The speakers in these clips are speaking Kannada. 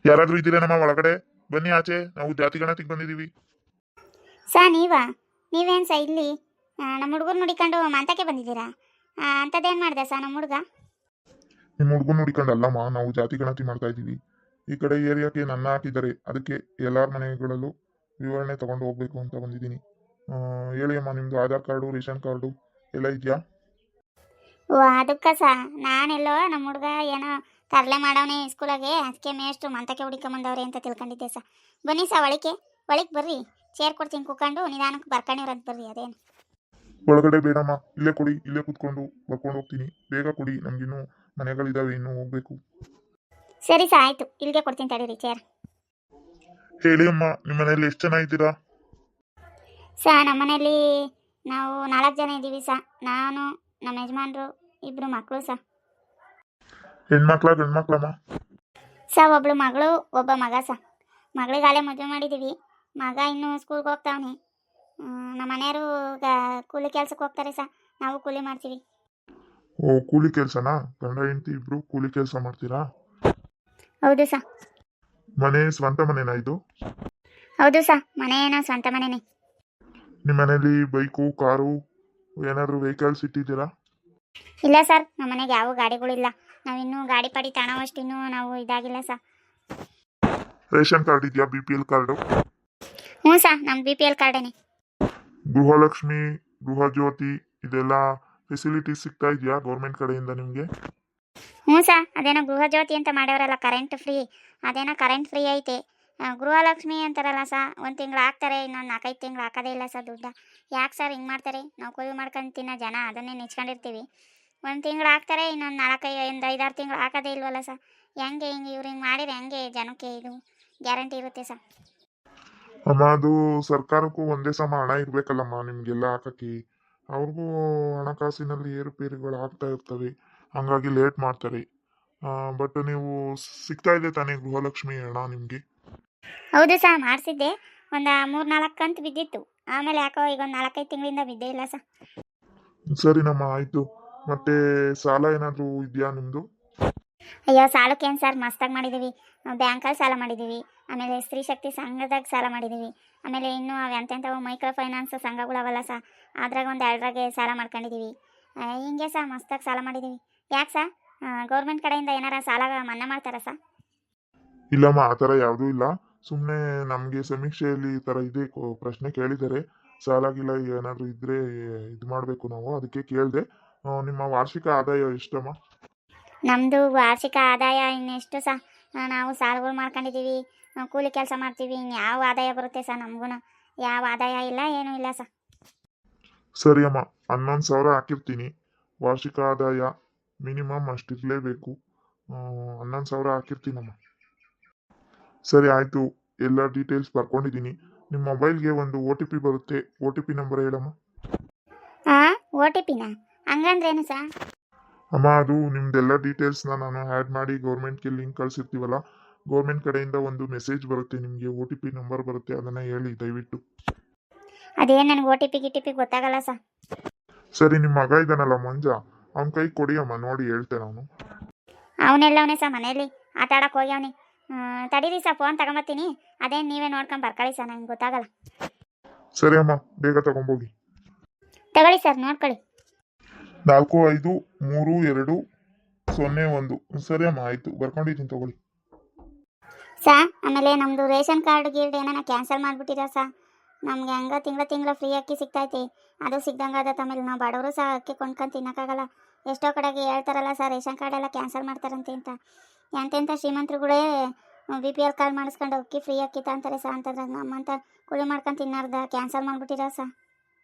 ಯಾರಾದ್ರೂ ಇದ್ದೀರಾ ನಮ್ಮ ಒಳಗಡೆ? ಬನ್ನಿ ಆಚೆ, ನಾವು ಜಾತಿ ಗಣತಿಗೆ ಬಂದಿದ್ದೀವಿ. ನೀವೇನು ಇಲ್ಲಿ ನಮ್ಮ ಹುಡುಗರು ನೋಡಿಕೊಂಡು ಮಾತಕ್ಕೆ ಬಂದಿದ್ದೀರಾ? ಅಂಥದ್ದೇನು ಮಾಡಿದೆ ನಮ್ಮ ಹುಡುಗ? ನಿಮ್ಮ ಹುಡುಗನ ಹುಡಿಕೊಂಡಲ್ಲಮ್ಮ, ನಾವು ಜಾತಿ ಗಣತಿ ಮಾಡ್ತಾ ಇದ್ದೀವಿ. ಈ ಕಡೆ ಏರಿಯಾಕ್ಕೆ ನನ್ನ ಹಾಕಿದ್ದಾರೆ, ಅದಕ್ಕೆ ಎಲ್ಲಾರ ಮನೆಗಳಲ್ಲೂ ವಿವರಣೆ ತಗೊಂಡು ಹೋಗ್ಬೇಕು ಅಂತ ಬಂದಿದ್ದೀನಿ. ಹೇಳಿ ಅಮ್ಮ, ನಿಮ್ದು ಆಧಾರ್ ಕಾರ್ಡು ರೇಷನ್ ಕಾರ್ಡು ಎಲ್ಲ ಇದೆಯಾ? ಓ ಅದಕ್ಕೆ ನಾನೆಲ್ಲೋ ನಮ್ಮ ಹುಡುಗ ಏನೋ ತರಲೆ ಮಾಡವನೇ ಸ್ಕೂಲಾಗೆ, ಅದಕ್ಕೆ ಮೇಷ್ಟು ಮಂತಕ್ಕೆ ಹುಡಿಕೊಂಬಂದವ್ರೆ ಅಂತ ತಿಳ್ಕೊಂಡಿದ್ದೆ ಬನ್ನಿ ಒಳಗೆ ಬರ್ರಿ, ಚೇರ್ ಕೊಡ್ತೀನಿ ಕೂತ್ಕೊಂಡು ನಿಧಾನಕ್ಕೆ ಬರ್ಕೊಂಡಿವ್ರಂತ ಬರ್ರಿ. ಅದೇನು ಒಳಗಡೆ ಬೇಡಮ್ಮ, ಇಲ್ಲೇ ಕೊಡಿ, ಇಲ್ಲೇ ಕೂತ್ಕೊಂಡು ಬರ್ಕೊಂಡು ಹೋಗ್ತೀನಿ. ಬೇಗ ಕೊಡಿ, ನಮ್ಗಿನ್ನೂ ಮನೆಗಳಿದಾವೆ, ಇನ್ನೂ ಹೋಗ್ಬೇಕು. ಸರಿ ಆಯ್ತು, ಇಲ್ಲಿಗೆ ಕೊಡ್ತೀನಿ ತಡೀರಿ ಚೇರ್. ಹೇಳಿ ಅಮ್ಮ, ನಿಮ್ಮ ಮನೆಯಲ್ಲಿ ಎಷ್ಟು ಜನ ಇದ್ದೀರಾ? ನಮ್ಮ ಮನೇಲಿ ನಾವು 4 ಜನ ಇದ್ದೀವಿ ನಾನು, ನಮ್ಮ ಯಜಮಾನ್ರು, 2 ಮಕ್ಕಳು ಹೆಣ್ಮಕ್ಳ ಗಂಡ್ಮಕ್ಳಮ್ಮ? ಒಬ್ಳು ಮಗಳು, ಒಬ್ಬ ಮಗ ಮಗಳಿಗಾಲೇ ಮದುವೆ ಮಾಡಿದ್ದೀವಿ. ಮಗ ಇನ್ನೂ ಸ್ಕೂಲ್ಗೆ ಹೋಗ್ತಾವನೆ. ನಮ್ಮ ಮನೆಯವರು ಕೂಲಿ ಕೆಲ್ಸಕ್ಕೆ ಹೋಗ್ತಾರೆ ನಾವು ಕೂಲಿ ಮಾಡ್ತೀವಿ. ಓ, ಕೂಲಿ ಕೆಲಸನಾ? ಗಂಡ ಹೆಂಡತಿ ಇಬ್ರು ಕೂಲಿ ಕೆಲಸ ಮಾಡ್ತೀರಾ? ಹೌದು ಮನೆ ಸ್ವಂತ ಮನೆನಾ ಇದು? ಹೌದು ಮನೆ ಏನೋ ಸ್ವಂತ ಮನೆನೇ. ನಿಮ್ಮ ಮನೇಲಿ ಬೈಕು ಕಾರು ಏನಾದರೂ ವೆಹಿಕಲ್ಸ್ ಇಟ್ಟಿದ್ದೀರಾ? ಇಲ್ಲ ನಮ್ಮ ಮನೆಗೆ ಯಾವ ಗಾಡಿಗಳಿಲ್ಲ. ನಾವಿನ್ನೂ ಗಾಡಿ ಪಾಡಿ ತಾಣವಷ್ಟು ಇನ್ನೂ ನಾವು ಇದಾಗಿಲ್ಲ ರೇಷನ್ ಕಾರ್ಡ್ ಇದೆಯಾ? BPL card? ಹ್ಞೂ ನಮ್ಮ BPL ಕಾರ್ಡೇನೆ. ಗೃಹಲಕ್ಷ್ಮಿ, ಗೃಹಜ್ಯೋತಿ ಇದೆಲ್ಲ ಫೆಸಿಲಿಟೀಸ್ ಸಿಗ್ತಾ ಇದೆಯಾ ಗೌರ್ಮೆಂಟ್ ಕಡೆಯಿಂದ ನಿಮಗೆ? ಹ್ಞೂ ಅದೇನೋ ಗೃಹಜ್ಯೋತಿ ಅಂತ ಮಾಡ್ಯಾರಲ್ಲ, ಕರೆಂಟ್ ಫ್ರೀ. ಅದೇನೋ ಕರೆಂಟ್ ಫ್ರೀ ಐತೆ. ಗೃಹಲಕ್ಷ್ಮಿ ಅಂತಾರಲ್ಲ 1 ತಿಂಗಳು ಹಾಕ್ತಾರೆ, ಇನ್ನೊಂದು 4-5 ತಿಂಗಳು ಹಾಕೋದೇ ಇಲ್ಲ ದುಡ್ಡು. ಯಾಕೆ ಹಿಂಗೆ ಮಾಡ್ತಾರೆ? ನಾವು ಕೂಲಿ ಮಾಡ್ಕೊಂಡು ತಿನ್ನೋ ಜನ ಅದನ್ನೇ ನೆಚ್ಕೊಂಡಿರ್ತೀವಿ. 1 ತಿಂಗಳು ಹಾಕ್ತಾರೆ, ಇನ್ನೊಂದು 5-6 ತಿಂಗಳು ಹಾಕೋದೇ ಇಲ್ವಲ್ಲ ಹೆಂಗೆ ಇವ್ರು ಹಿಂಗೆ ಮಾಡಿದ್ರೆ ಹೆಂಗೆ ಜನಕ್ಕೆ ಇದು ಗ್ಯಾರಂಟಿ ಇರುತ್ತೆ ಅಮ್ಮ, ಅದು ಸರ್ಕಾರಕ್ಕೂ ಒಂದೇ ಸಮ ಹಣ ಇರಬೇಕಲ್ಲಮ್ಮ ನಿಮಗೆಲ್ಲ ಹಾಕಕ್ಕೆ. ಅವ್ರಿಗೂ ಹಣಕಾಸಿನಲ್ಲಿ ಏರುಪೇರುಗಳು ಆಗ್ತಾ ಇರ್ತವೆ, ಹಂಗಾಗಿ ಲೇಟ್ ಮಾಡ್ತಾರೆ. ಬಟ್ ನೀವು ಸಿಗ್ತಾ ಇದೆ ತಾನೇ ಗೃಹಲಕ್ಷ್ಮಿ ಹಣ ನಿಮಗೆ? ಹೌದು ಮಾಡಿಸಿದ್ದೆ. ಒಂದು 3-4 ಕಂತು ಬಿದ್ದಿತ್ತು. ಆಮೇಲೆ ಯಾಕೋ ಈಗ ಒಂದು 4-5 ತಿಂಗಳಿಂದ ಬಿದ್ದೇ ಇಲ್ಲ ಸರಿನಮ್ಮ, ಆಯಿತು. ಮತ್ತೆ ಸಾಲ ಏನಾದರೂ ಇದೆಯಾ ನಿಮ್ಮದು? ಅಯ್ಯೋ ಸಾಲಕ್ಕೇನು ಮಸ್ತಾಗಿ ಮಾಡಿದ್ದೀವಿ. ಬ್ಯಾಂಕಲ್ಲಿ ಸಾಲ ಮಾಡಿದ್ದೀವಿ, ಆಮೇಲೆ ಸ್ತ್ರೀ ಶಕ್ತಿ ಸಂಘದಾಗ ಸಾಲ ಮಾಡಿದ್ದೀವಿ, ಆಮೇಲೆ ಇನ್ನೂ ಎಂತೆಂಥವು ಮೈಕ್ರೋ ಫೈನಾನ್ಸ್ ಸಂಘಗಳವಲ್ಲ ಅದ್ರಾಗ ಒಂದು 2ರಾಗೆ ಸಾಲ ಮಾಡ್ಕೊಂಡಿದ್ದೀವಿ. ಹಿಂಗೆ ಮಸ್ತಾಗಿ ಸಾಲ ಮಾಡಿದ್ದೀವಿ. ಯಾಕೆ ಗೌರ್ಮೆಂಟ್ ಕಡೆಯಿಂದ ಏನಾರ ಸಾಲ ಮನ್ನಾ ಮಾಡ್ತಾರಾ ಇಲ್ಲಮ್ಮ, ಆ ಥರ ಯಾವುದೂ ಇಲ್ಲ. ಸುಮ್ಮನೆ ನಮಗೆ ಸಮೀಕ್ಷೆಯಲ್ಲಿ ಈ ಥರ ಇದೆ ಪ್ರಶ್ನೆ ಕೇಳಿದ್ದಾರೆ. ಸಾಲ ಗೀಲ ಏನಾದರೂ ಇದ್ದರೆ ಇದು ಮಾಡಬೇಕು ನಾವು, ಅದಕ್ಕೆ ಕೇಳಿದೆ. ನಿಮ್ಮ ವಾರ್ಷಿಕ ಆದಾಯ ಎಷ್ಟಮ್ಮ? ನಮ್ಮದು ವಾರ್ಷಿಕ ಆದಾಯ ಇನ್ನೆಷ್ಟು ನಾವು ಸಾಲಗಳು ಮಾಡ್ಕೊಂಡಿದ್ದೀವಿ, ಕೂಲಿ ಕೆಲಸ ಮಾಡ್ತೀವಿ, ಇನ್ಯಾವ ಆದಾಯ ಬರುತ್ತೆ ನಮಗೂ ಯಾವ ಆದಾಯ ಇಲ್ಲ, ಏನೂ ಇಲ್ಲ ಸರಿ ಅಮ್ಮ, 11,000 ಹಾಕಿರ್ತೀನಿ. ವಾರ್ಷಿಕ ಆದಾಯ ಮಿನಿಮಮ್ ಅಷ್ಟಿರಲೇಬೇಕು. 11,000 ಹಾಕಿರ್ತೀನಮ್ಮ. ಸರಿ ಆಯಿತು, ಎಲ್ಲ ಡೀಟೇಲ್ಸ್ ಬರ್ಕೊಂಡಿದ್ದೀನಿ. ನಿಮ್ಮ ಮೊಬೈಲ್ಗೆ ಒಂದು OTP ಬರುತ್ತೆ, OTP ನಂಬರ್ ಹೇಳಮ್ಮ. OTPನಾ? ಹಂಗಂದ್ರೆ ಏನು ಅಮ್ಮ, ಅದು ನಿಮ್ದೆಲ್ಲ ಡೀಟೇಲ್ಸ್ನ ನಾನು ಆ್ಯಡ್ ಮಾಡಿ ಗೌರ್ಮೆಂಟ್ಗೆ ಲಿಂಕ್ ಕಳಿಸಿರ್ತೀವಲ್ಲ, ಗೌರ್ಮೆಂಟ್ ಕಡೆಯಿಂದ ಒಂದು ಮೆಸೇಜ್ ಬರುತ್ತೆ ನಿಮಗೆ, OTP ನಂಬರ್ ಬರುತ್ತೆ, ಅದನ್ನು ಹೇಳಿ ದಯವಿಟ್ಟು. ಅದೇನು ನನಗೆ OTP ಗೊತ್ತಾಗಲ್ಲ ಸರಿ, ನಿಮ್ಮ ಮಗ ಇದ್ದಾನಲ್ಲ ಮಂಜ, ಅವನ ಕೈ ಕೊಡಿ ಅಮ್ಮ, ನೋಡಿ ಹೇಳ್ತೇನೆ ಅವನು. ಅವನೆಲ್ಲವನೇ ಮನೇಲಿ ಆಟ ಆಡಕ್ಕೆ ಹೋಗ್ಯವನಿ. ತಡೀರಿ ಫೋನ್ ತಗೊಂಬತ್ತೀನಿ, ಅದೇನು ನೀವೇ ನೋಡ್ಕೊಂಡು ಬರ್ಕೊಳ್ಳಿ ನಂಗೆ ಗೊತ್ತಾಗಲ್ಲ. ಸರಿ ಅಮ್ಮ, ಬೇಗ ತಗೊಂಬೋಗಿ. ತಗೊಳ್ಳಿ ನೋಡ್ಕೊಳ್ಳಿ. 453201. ಸರಿ ಅಮ್ಮ, ಆಯಿತು, ಬರ್ಕೊಂಡಿದ್ದೀನಿ, ತಗೊಳ್ಳಿ. ಆಮೇಲೆ ನಮ್ಮದು ರೇಷನ್ ಕಾರ್ಡ್ ಗೀರ್ಡ್ ಏನಾನ ಕ್ಯಾನ್ಸಲ್ ಮಾಡಿಬಿಟ್ಟಿರ ನಮ್ಗೆ ಹೆಂಗ ತಿಂಗಳ ಫ್ರೀ ಅಕ್ಕಿ ಸಿಗ್ತೈತಿ, ಅದು ಸಿಗ್ದಂಗೆ ಆದತ್ತ. ಆಮೇಲೆ ನಾವು ಬಡವರು ಅಕ್ಕಿ ಕೊಂಡ್ಕೊಂಡು ತಿನ್ನೋಕ್ಕಾಗಲ್ಲ. ಎಷ್ಟೋ ಕಡೆಗೆ ಹೇಳ್ತಾರಲ್ಲ ರೇಷನ್ ಕಾರ್ಡ್ ಎಲ್ಲ ಕ್ಯಾನ್ಸಲ್ ಮಾಡ್ತಾರಂತೆ ಅಂತ. ಎಂತೆಂಥ ಶ್ರೀಮಂತರುಗಳೇ BPL ಕಾರ್ಡ್ ಮಾಡಿಸ್ಕೊಂಡು ಅಕ್ಕಿ ಫ್ರೀ ಅಕ್ಕಿ ಅಂತಾರೆ ಅಂತಂದ್ರೆ ನಮ್ಮಂತ ಕೂಲಿ ಮಾಡ್ಕೊಂಡು ತಿನ್ನಾರ್ದ ಕ್ಯಾನ್ಸಲ್ ಮಾಡಿಬಿಟ್ಟಿರ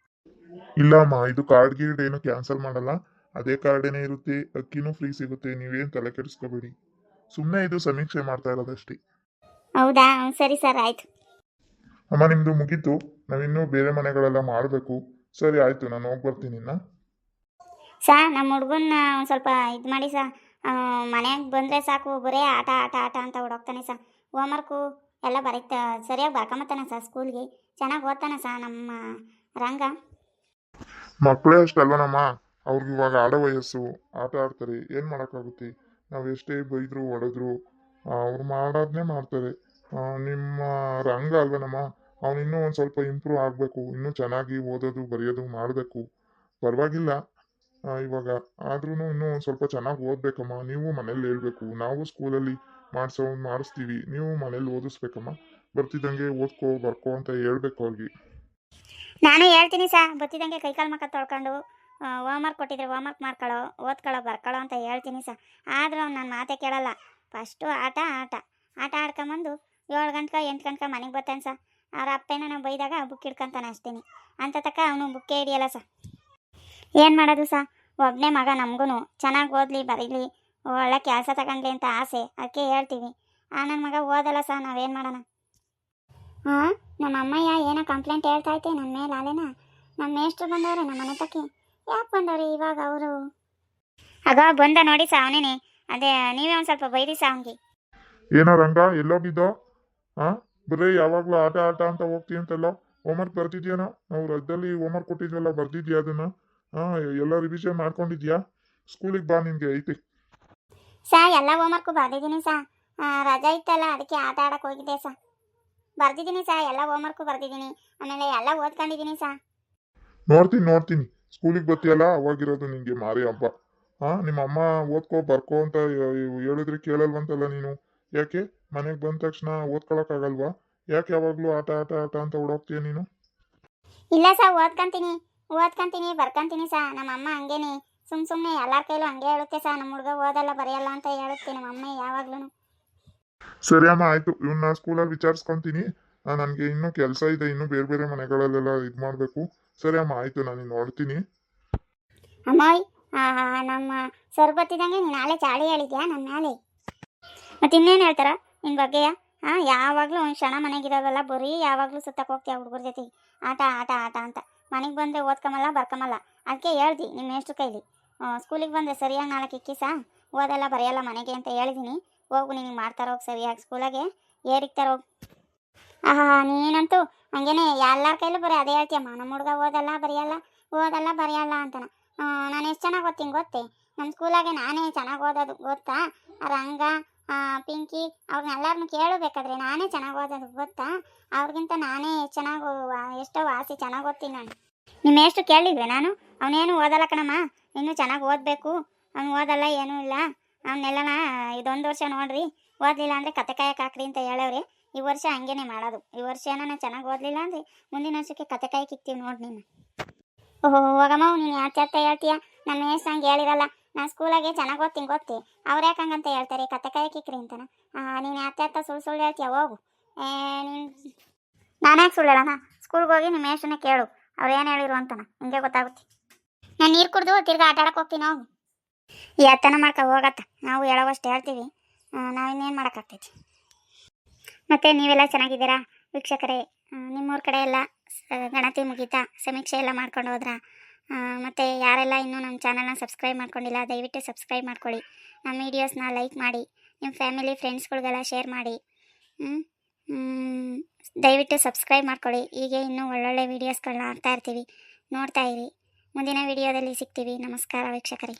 ಇಲ್ಲ ಅಮ್ಮ, ಇದು ಕಾರ್ಡ್ ಗೀರ್ಡ್ ಏನು ಕ್ಯಾನ್ಸಲ್ ಮಾಡಲ್ಲ, ಅದೇ ಕಾರ್ಡೇನೇ ಇರುತ್ತೆ, ಅಕ್ಕಿನೂ ಫ್ರೀ ಸಿಗುತ್ತೆ, ನೀವೇನು ತಲೆ ಕೆಡಿಸ್ಕೋಬೇಡಿ. ಸುಮ್ಮನೆ ಇದು ಸಮೀಕ್ಷೆ ಮಾಡ್ತಾ ಇರೋದಷ್ಟೇ. ಹೌದಾ? ಸರಿ ಆಯ್ತು. ಅಮ್ಮ, ನಿಮ್ದು ಮುಗೀತು, ನಾವಿನ್ನೂ ಬೇರೆ ಮನೆಗಳೆಲ್ಲ ಮಾಡಬೇಕು. ಸರಿ ಆಯಿತು, ನಾನು ಹೋಗಿ ಬರ್ತೀನಿ. ನಮ್ಮ ಹುಡುಗನ್ನ ಒಂದು ಸ್ವಲ್ಪ ಇದು ಮಾಡಿ ಮನೆಗೆ ಬಂದರೆ ಸಾಕು, ಬರೇ ಆಟ ಆಟ ಆಟ ಅಂತ ಓಡೋಗ್ತಾನೆ ಹೋಮ್ವರ್ಕು ಎಲ್ಲ ಬರೀತಾ ಸರಿಯಾಗಿ ಬರ್ಕೊಂಬತ್ತಾನೆ ಸ್ಕೂಲ್ಗೆ, ಚೆನ್ನಾಗಿ ಓದ್ತಾನೆ ನಮ್ಮ ರಂಗ. ಮಕ್ಕಳೇ ಅಷ್ಟಲ್ವನಮ್ಮ, ಅವ್ರಿಗೆ ಇವಾಗ ಆಡೋ ವಯಸ್ಸು, ಆಟ ಆಡ್ತಾರೆ, ಏನು ಮಾಡೋಕ್ಕಾಗುತ್ತೆ. ನಾವು ಎಷ್ಟೇ ಬೈದ್ರು ಹೊಡೆದ್ರು ಅವ್ರು ಮಾಡೋದನ್ನೇ ಮಾಡ್ತಾರೆ. ನಿಮ್ಮ ರಂಗ ಅಲ್ವೇನಮ್ಮ, ಅವ್ನು ಇನ್ನೂ ಒಂದು ಸ್ವಲ್ಪ ಇಂಪ್ರೂವ್ ಆಗಬೇಕು, ಇನ್ನೂ ಚೆನ್ನಾಗಿ ಓದೋದು ಬರೆಯೋದು ಮಾಡಬೇಕು. ಪರವಾಗಿಲ್ಲ ಇವಾಗ, ಆದ್ರೂ ಇನ್ನೂ ಒಂದು ಸ್ವಲ್ಪ ಚೆನ್ನಾಗಿ ಓದಬೇಕಮ್ಮ. ನೀವು ಮನೇಲಿ ಹೇಳ್ಬೇಕು, ನಾವು ಸ್ಕೂಲಲ್ಲಿ ಮಾಡಿಸ್ತೀವಿ, ನೀವು ಮನೇಲಿ ಓದಿಸ್ಬೇಕಮ್ಮ. ಬರ್ತಿದ್ದಂಗೆ ಓದ್ಕೋ ಬರ್ಕೋ ಅಂತ ಹೇಳ್ಬೇಕು ಅವ್ರಿಗೆ. ನಾನು ಹೇಳ್ತೀನಿ ಸಾ, ಗೊತ್ತಿದ್ದಂಗೆ ಕೈಕಾಲು ಮುಖ ತೊಳ್ಕೊಂಡು ಹೋಮ್ವರ್ಕ್ ಕೊಟ್ಟಿದ್ರೆ ಹೋಮ್ವರ್ಕ್ ಮಾಡ್ಕೊಳ್ಳೋ, ಓದ್ಕೊಳ್ಳೋ, ಬರ್ಕೊಳ್ಳೋ ಅಂತ ಹೇಳ್ತೀನಿ ಸಾ. ಆದರೂ ಅವ್ನು ನನ್ನ ಮಾತೇ ಕೇಳಲ್ಲ. ಫಸ್ಟು ಆಟ ಆಟ ಆಟ ಆಡ್ಕೊಂಬಂದು 7 ಗಂಟೆ 8 ಗಂಟೆ ಮನೆಗೆ ಬರ್ತಾನೆ ಸಾ. ಅವ್ರ ಅಪ್ಪೇನ ನಾವು ಬೈದಾಗ ಬುಕ್ ಹಿಡ್ಕೊಂತಾನೆ ಅಷ್ಟೇನಿ. ಅಂತ ತಕ್ಕ ಅವನು ಬುಕ್ಕೇ ಹಿಡಿಯಲ್ಲ ಸಾ. ಏನು ಮಾಡೋದು ಸಾ, ಒಬ್ಬನೇ ಮಗ, ನಮಗೂ ಚೆನ್ನಾಗಿ ಓದಲಿ ಬರೀಲಿ, ಒಳ್ಳೆ ಕೆಲಸ ತಗೊಂಡ್ಲಿ ಅಂತ ಆಸೆ, ಅದಕ್ಕೆ ಹೇಳ್ತೀವಿ. ನನ್ನ ಮಗ ಓದಲ್ಲ ಸಾ, ನಾವೇನು ಮಾಡೋಣ? ಹಾಂ, ನಮ್ಮ ಅಮ್ಮಯ್ಯ ಏನೋ ಕಂಪ್ಲೇಂಟ್ ಹೇಳ್ತಾ ಐತೆ ನನ್ನ ಮೇಲೆ. ಅಲ್ಲೇನಾ ನಮ್ಮ ಮೇಷ್ಟ್ರು ಬಂದವ್ರೆ ನಮ್ಮ ಮನೆ ತಕ್ಕೆ. ಯಾಕೆ ಬಂದವ್ರಿ ಇವಾಗ ಅವರು? ಆಗ ಬಂದ ನೋಡಿ ಸಾ ಅವನೇನೆ. ಅದೇ ನೀವೇ ಒಂದು ಸ್ವಲ್ಪ ಬೈರಿ ಸಾ ಅವನಿಗೆ. ಏನೋ ರಂಗ, ಎಲ್ಲೋಗಿದ್ದೋ? ಬರೀ ಯಾವಾಗಲೂ ಆಟ ಆಟ ಅಂತ ಹೋಗ್ತೀಯಂತಲ್ಲ. ಹೋಮ್ವರ್ಕ್ ಬರ್ದಿದ್ಯಾನೋ? ನಾವು ರಜದಲ್ಲಿ ಹೋಮ್ವರ್ಕ್ ಕೊಟ್ಟಿದ್ವಲ್ಲ, ಬರ್ದಿದ್ಯಾ ಅದನ್ನ? ಎಲ್ಲ ರಿವಿಷನ್ ಮಾಡ್ಕೊಂಡಿದ್ಯಾ? ಸ್ಕೂಲಿಗೆ ಬಾ, ನಿನ್ಗೆ ಐತಿ. ಸಾ ಎಲ್ಲ ಹೋಮ್ವರ್ಕು ಬರ್ದಿದ್ದೀನಿ ಸಾ. ರಜಾ ಇತ್ತಲ್ಲ ಅದಕ್ಕೆ ಆಟ ಆಡಕ್ಕೆ ಹೋಗಿದ್ದೆ ಸಾ. ಬರ್ದಿದ್ದೀನಿ ಸಾ, ಎಲ್ಲ ಹೋಮ್ವರ್ಕು ಬರ್ದಿದ್ದೀನಿ, ಆಮೇಲೆ ಎಲ್ಲ ಓದ್ಕೊಂಡಿದ್ದೀನಿ ಸಾ. ನೋಡ್ತೀನಿ ಸ್ಕೂಲಿಗೆ ಬರ್ತೀಯಲ್ಲ ಅವಾಗಿರೋದು ನಿಂಗೆ ಮಾರಿ ಹಬ್ಬ. ನಿಮ್ಮ ಅಮ್ಮ ಓದ್ಕೋ ಬರ್ಕೋ ಅಂತ ಹೇಳಿದ್ರೆ ಕೇಳಲ್ವಂತಲ್ಲ ನೀನು. ಯಾಕೆ ಮನೆಗೆ ಬಂದ ತಕ್ಷಣ ಓದ್ಕೊಳಕ್ಕಾಗಲ್ವಾ? ಯಾಕೆ ಯಾವಾಗಲೂ ಆಟ ಆಟ ಆಟ ಅಂತ ಓಡೋಗ್ತೀಯ ನೀನು? ಇಲ್ಲ ಸಾ, ಓದ್ಕೊಂತೀನಿ ಬರ್ಕೊಂತೀನಿ ಸಾ. ನಮ್ಮ ಅಮ್ಮ ಹಂಗೇನೆ ಸುಮ್ಮನೆ ಎಲ್ಲರ ಕೈಲೂ ಹಂಗೆ ಹೇಳುತ್ತೆ ಸಾ. ನಮ್ಮ ಹುಡುಗ ಓದಲ್ಲ ಬರೆಯಲ್ಲ ಅಂತ ಹೇಳುತ್ತೆ ನಮ್ಮ ಅಮ್ಮ ಯಾವಾಗ್ಲೂ. ಸರಿ ಅಮ್ಮ, ಆಯ್ತು. ಇವನ್ನ ಸ್ಕೂಲಲ್ಲಿ ವಿಚಾರಿಸ್ಕೊಂತೀನಿ. ನನಗೆ ಇನ್ನೂ ಕೆಲಸ ಇದೆ, ಇನ್ನೂ ಬೇರೆ ಬೇರೆ ಮನೆಗಳಲ್ಲೆಲ್ಲ ಇದು ಮಾಡಬೇಕು. ಸರಿ ಅಮ್ಮ, ಆಯ್ತು, ನಾನು ನೋಡ್ತೀನಿ. ಅಮ್ಮಾಯ್, ನಮ್ಮ ಸರ್ ಬರ್ತಿದ್ದಂಗೆ ನೀನು ನಾಳೆ ಚಾಳಿ ಹೇಳಿದ್ಯಾ ನನ್ನ ಮೇಲೆ? ಮತ್ತೆ ಇನ್ನೇನು ಹೇಳ್ತಾರ ನಿನ್ನ ಬಗ್ಗೆಯ? ಯಾವಾಗಲೂ ಒಂದು ಕ್ಷಣ ಮನೆಗಿರೋದಲ್ಲ, ಬರೀ ಯಾವಾಗಲೂ ಸುತ್ತಕ್ಕೆ ಹೋಗ್ತೀಯ ಹುಡುಗರ ಜೊತೆಗೆ. ಆಟ ಆಟ ಆಟ ಅಂತ ಮನೆಗೆ ಬಂದರೆ ಓದ್ಕೊಂಬಲ್ಲ ಬರ್ಕೊಂಬಲ್ಲ. ಅದಕ್ಕೆ ಹೇಳ್ದಿ ನಿಮ್ಮ ಎಷ್ಟು ಕೈಲಿ ಸ್ಕೂಲಿಗೆ ಬಂದರೆ ಸರಿಯಾಗಿ 4 ಇಕ್ಕಿಸಾ, ಓದಲ್ಲ ಬರೆಯಲ್ಲ ಮನೆಗೆ ಅಂತ ಹೇಳಿದ್ದೀನಿ. ಹೋಗು, ನಿನಗೆ ಮಾಡ್ತಾರೋಗಿ ಸರಿಯಾಗಿ ಸ್ಕೂಲಾಗೆ ಏರಿಕ್ತಾರೋಗಿ. ನೀನಂತೂ ಹಂಗೇನೆ ಎಲ್ಲರ ಕೈಲೂ ಬರೀ ಅದೇ ಹೇಳ್ತೀಯಮ್ಮ, ನಮ್ಮ ಹುಡುಗ ಓದಲ್ಲ ಬರೆಯಲ್ಲ ಅಂತನ. ನಾನು ಎಷ್ಟು ಚೆನ್ನಾಗಿ ಓದ್ತೀನಿ ಗೊತ್ತೇ ನಮ್ಮ ಸ್ಕೂಲಾಗೆ. ನಾನೇ ಚೆನ್ನಾಗಿ ಓದೋದು ಗೊತ್ತಾ? ರಂಗ, ಪಿಂಕಿ ಅವ್ರನ್ನೆಲ್ಲರನ್ನೂ ಕೇಳಬೇಕಾದ್ರೆ ನಾನೇ ಚೆನ್ನಾಗಿ ಓದೋದು ಗೊತ್ತಾ? ಅವ್ರಿಗಿಂತ ನಾನೇ ಚೆನ್ನಾಗಿ ಎಷ್ಟೋ ವಾಸಿ ಚೆನ್ನಾಗಿ ಓದ್ತೀನಿ ನಾನು. ನಿಮ್ಮ ಎಷ್ಟು ಕೇಳಿಲ್ವೇ ನಾನು? ಅವನೇನು ಓದಲ್ಲ ಕಣಮ್ಮ, ಇನ್ನೂ ಚೆನ್ನಾಗಿ ಓದಬೇಕು. ಅವ್ನು ಓದಲ್ಲ ಏನೂ ಇಲ್ಲ. ಅವನ್ನೆಲ್ಲನ ಇದೊಂದು ವರ್ಷ ನೋಡ್ರಿ, ಓದಲಿಲ್ಲ ಅಂದರೆ ಕತೆ ಕಾಯಕ್ಕೆ ಹಾಕ್ರಿ ಅಂತ ಹೇಳವ್ರೆ. ಈ ವರ್ಷ ಹಂಗೇನೆ ಮಾಡೋದು. ಈ ವರ್ಷ ಏನೋ ಚೆನ್ನಾಗಿ ಓದಲಿಲ್ಲ ಅಂದರೆ ಮುಂದಿನ ವರ್ಷಕ್ಕೆ ಕತೆ ಕಾಯಕ್ಕೆ ಇಕ್ತೀವಿ ನೋಡಿ ನೀನು. ಓಹೋ ಹೋಗಮ್ಮ, ನೀನು ಯಾಕೆ ಹೇಳ್ತೀಯ? ನನ್ನ ಮೇಷ್ಟ್ರು ಹಂಗೆ ಹೇಳಿರಲ್ಲ. ನಾನು ಸ್ಕೂಲಾಗೆ ಚೆನ್ನಾಗಿ ಓದ್ತೀನಿ ಗೊತ್ತೇ, ಅವ್ರು ಯಾಕೆ ಹಂಗಂತ ಹೇಳ್ತಾರೆ ಕತೆ ಕಾಯಕ್ಕೆ ಇಕ್ರಿ ಅಂತಾನೆ. ನೀನು ಯಾಕೆ ಸುಳ್ಳು ಹೇಳ್ತೀಯ? ಹೋಗು. ನೀನು ನಾನ್ಯಾಕೆ ಸುಳ್ಳು ಹೇಳೋಣ? ಸ್ಕೂಲ್ಗೆ ಹೋಗಿ ನಿಮ್ಮ ಮೇಷ್ಟ್ರನ್ನೇ ಕೇಳು, ಅವ್ರು ಏನು ಹೇಳಿರು ಅಂತಾನೆ, ಹಿಂಗೆ ಗೊತ್ತಾಗುತ್ತೆ. ನಾನು ನೀರು ಕುಡಿದು ತಿರ್ಗಿ ಆಟ ಆಡಕ್ಕೆ ಹೋಗ್ತೀನಿ. ಹೋಗು, ಎತ್ತನ ಮಾಡ್ಕೊ ಹೋಗತ್ತ. ನಾವು ಹೇಳೋವಷ್ಟು ಹೇಳ್ತೀವಿ, ನಾವಿನ್ನೇನು ಮಾಡೋಕ್ಕಾಗ್ತೈತಿ. ಮತ್ತು ನೀವೆಲ್ಲ ಚೆನ್ನಾಗಿದ್ದೀರಾ ವೀಕ್ಷಕರೇ? ನಿಮ್ಮೂರ ಕಡೆ ಎಲ್ಲ ಗಣತಿ ಮುಗೀತಾ? ಸಮೀಕ್ಷೆ ಎಲ್ಲ ಮಾಡ್ಕೊಂಡು ಹೋದ್ರಾ? ಮತ್ತು ಯಾರೆಲ್ಲ ಇನ್ನೂ ನಮ್ಮ ಚಾನಲ್ನ ಸಬ್ಸ್ಕ್ರೈಬ್ ಮಾಡ್ಕೊಂಡಿಲ್ಲ, ದಯವಿಟ್ಟು ಸಬ್ಸ್ಕ್ರೈಬ್ ಮಾಡ್ಕೊಳ್ಳಿ. ನಮ್ಮ ವೀಡಿಯೋಸ್ನ ಲೈಕ್ ಮಾಡಿ, ನಿಮ್ಮ ಫ್ಯಾಮಿಲಿ ಫ್ರೆಂಡ್ಸ್ಗಳಿಗೆಲ್ಲ ಶೇರ್ ಮಾಡಿ. ದಯವಿಟ್ಟು ಸಬ್ಸ್ಕ್ರೈಬ್ ಮಾಡ್ಕೊಳ್ಳಿ. ಹೀಗೆ ಇನ್ನೂ ಒಳ್ಳೊಳ್ಳೆ ವೀಡಿಯೋಸ್ಗಳನ್ನ ಹಾಕ್ತಾ ಇರ್ತೀವಿ, ನೋಡ್ತಾ ಇರಿ. ಮುಂದಿನ ವೀಡಿಯೋದಲ್ಲಿ ಸಿಗ್ತೀವಿ. ನಮಸ್ಕಾರ ವೀಕ್ಷಕರೇ.